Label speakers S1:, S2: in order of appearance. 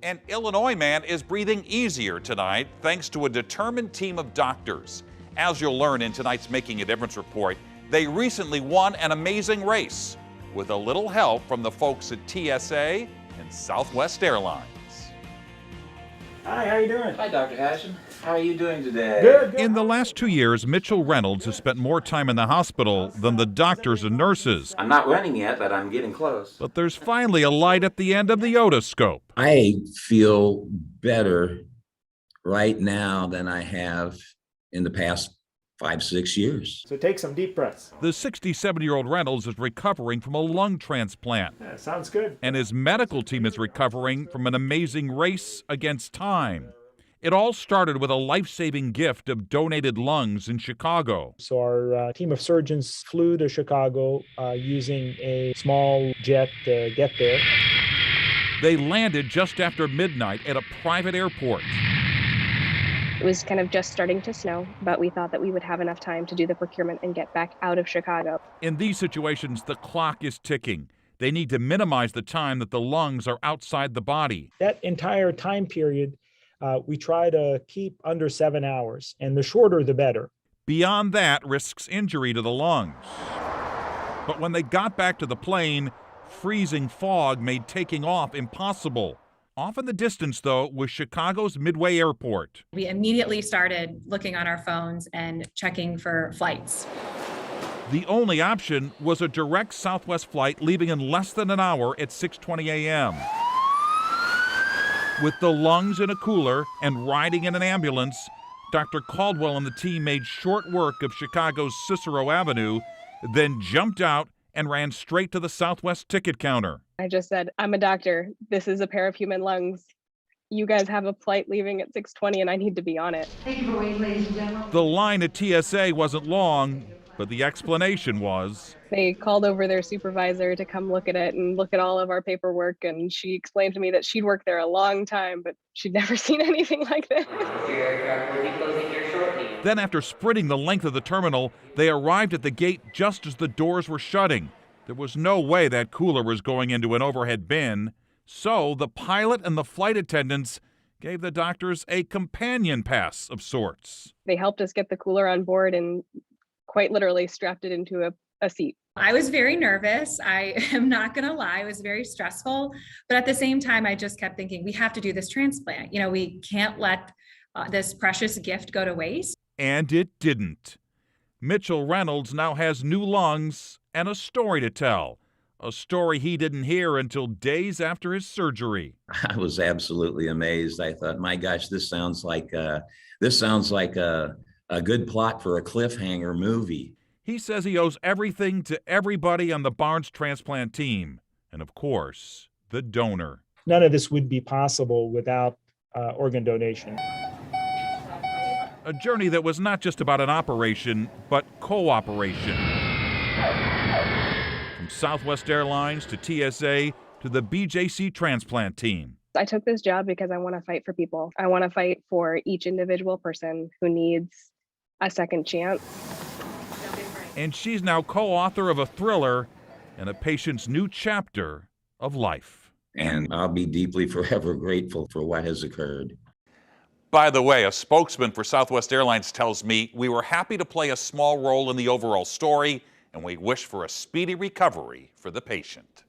S1: An Illinois man is breathing easier tonight thanks to a determined team of doctors. As you'll learn in tonight's Making a Difference report, they recently won an amazing race with a little help from the folks at TSA and Southwest Airlines.
S2: Hi, how you doing?
S3: Hi, Dr. Hachem. How are you doing today?
S2: Good.
S1: In the last 2 years, Mitchell Reynolds has spent more time in the hospital than the doctors and nurses.
S3: I'm not running yet, but I'm getting close.
S1: But there's finally a light at the end of the otoscope.
S4: I feel better right now than I have in the past 5-6 years.
S2: So take some deep breaths.
S1: The 67-year-old Reynolds is recovering from a lung transplant.
S2: Yeah, sounds good.
S1: And his medical team is recovering from an amazing race against time. It all started with a life-saving gift of donated lungs in Chicago.
S2: So our team of surgeons flew to Chicago using a small jet to get there.
S1: They landed just after midnight at a private airport.
S5: It was kind of just starting to snow, but we thought that we would have enough time to do the procurement and get back out of Chicago.
S1: In these situations, the clock is ticking. They need to minimize the time that the lungs are outside the body.
S2: That entire time period, we try to keep under 7 hours, and the shorter the better.
S1: Beyond that risks injury to the lungs. But when they got back to the plane, freezing fog made taking off impossible. Off in the distance, though, was Chicago's Midway Airport.
S6: We immediately started looking on our phones and checking for flights.
S1: The only option was a direct Southwest flight leaving in less than an hour at 6:20 a.m. With the lungs in a cooler and riding in an ambulance, Dr. Caldwell and the team made short work of Chicago's Cicero Avenue, then jumped out and ran straight to the Southwest ticket counter.
S5: I just said, I'm a doctor. This is a pair of human lungs. You guys have a flight leaving at 6:20 and I need to be on it.
S7: Thank you for waiting, ladies and gentlemen.
S1: The line at TSA wasn't long, but the explanation was...
S5: They called over their supervisor to come look at it and look at all of our paperwork, and she explained to me that she'd worked there a long time, but she'd never seen anything like this.
S1: Then after sprinting the length of the terminal, they arrived at the gate just as the doors were shutting. There was no way that cooler was going into an overhead bin, so the pilot and the flight attendants gave the doctors a companion pass of sorts.
S5: They helped us get the cooler on board and quite literally strapped it into a seat.
S6: I was very nervous. I am not going to lie. It was very stressful. But at the same time, I just kept thinking, we have to do this transplant. You know, we can't let this precious gift go to waste.
S1: And it didn't. Mitchell Reynolds now has new lungs and a story to tell. A story he didn't hear until days after his surgery.
S4: I was absolutely amazed. I thought, my gosh, this sounds like a good plot for a cliffhanger movie.
S1: He says he owes everything to everybody on the Barnes transplant team, and of course, the donor.
S2: None of this would be possible without organ donation.
S1: A journey that was not just about an operation, but cooperation. From Southwest Airlines to TSA to the BJC transplant team.
S5: I took this job because I want to fight for people. I want to fight for each individual person who needs a second chance.
S1: And she's now co-author of a thriller and a patient's new chapter of life.
S4: And I'll be deeply forever grateful for what has occurred.
S1: By the way, a spokesman for Southwest Airlines tells me we were happy to play a small role in the overall story, and we wish for a speedy recovery for the patient.